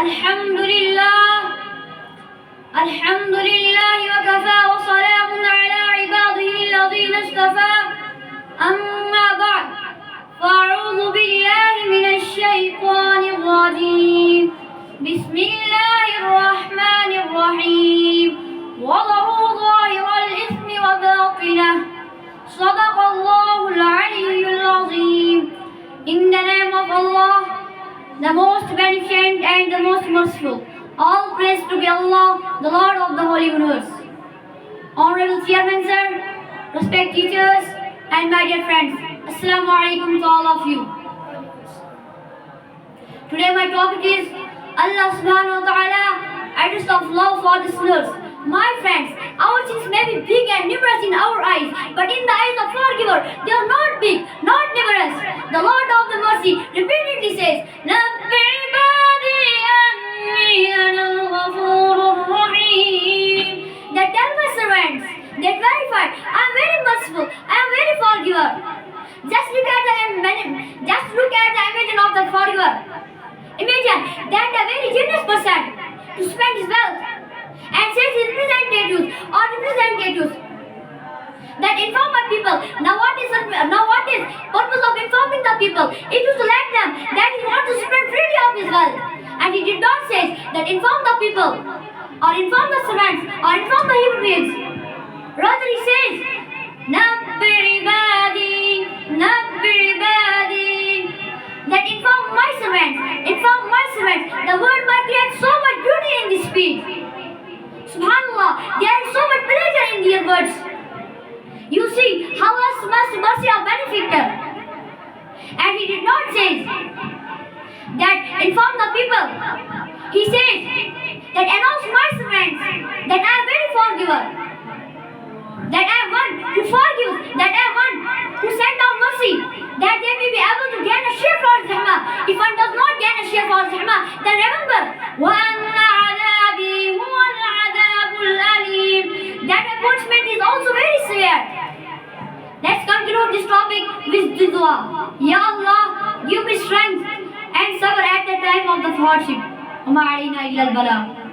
الحمد لله الحمد لله وكفى وسلام على عباده الذين اصطفى أما بعد فأعوذ بالله من الشيطان الرجيم بسم الله الرحمن الرحيم وذروا ظاهر الإثم وباطنه صدق الله العلي العظيم. In the name of Allah, the most beneficent and the most merciful. All praise to be Allah, the Lord of the whole universe. Honorable Chairman Sir, respected teachers, and my dear friends, Assalamu alaikum to all of you. Today my topic is Allah subhanahu wa ta'ala, address of love for the sinners. My friends, our sins may be big and numerous in our eyes, but in the eyes of forgiver, they are not big, not numerous. The Lord of the mercy repeatedly says, نَبِّ عِبَادِي أَنِّي أَنَا الْغَفُورُ الرَّحِيمُ. That tell my servants, that verify, I am very merciful, I am very forgiver. Just look at the image of the forgiver. Imagine that a very generous person to spend his wealth and says his representatives that inform my people. Now what is purpose of informing the people? It is to let them that he wants to spend freely of his wealth, and he did not say that inform the people or inform the servants or inform the human beings. Rather he says, Nabbi ibadi, that inform my servants. The word might create so much beauty in this speech. Subhanallah, there is so much pleasure in their words. You see how mercy of benefactor. And he did not say that inform the people. He says that announce my servants that I am very forgiver. That I am one who forgives. That I am one who sent down mercy. That they may be able to gain a share for his rahmah. If one does not gain a share for his rahmah, then remember, وَأَنَّ عَذَابِي هُوَ الْعَذَابُ الْأَلِيمُ. That punishment is also very severe. Let's conclude this topic with the dua. Ya Allah, give me strength and sabr at the time of the hardship. وَمَا عَلَيْنَا إِلَّا الْبَلَاغُ.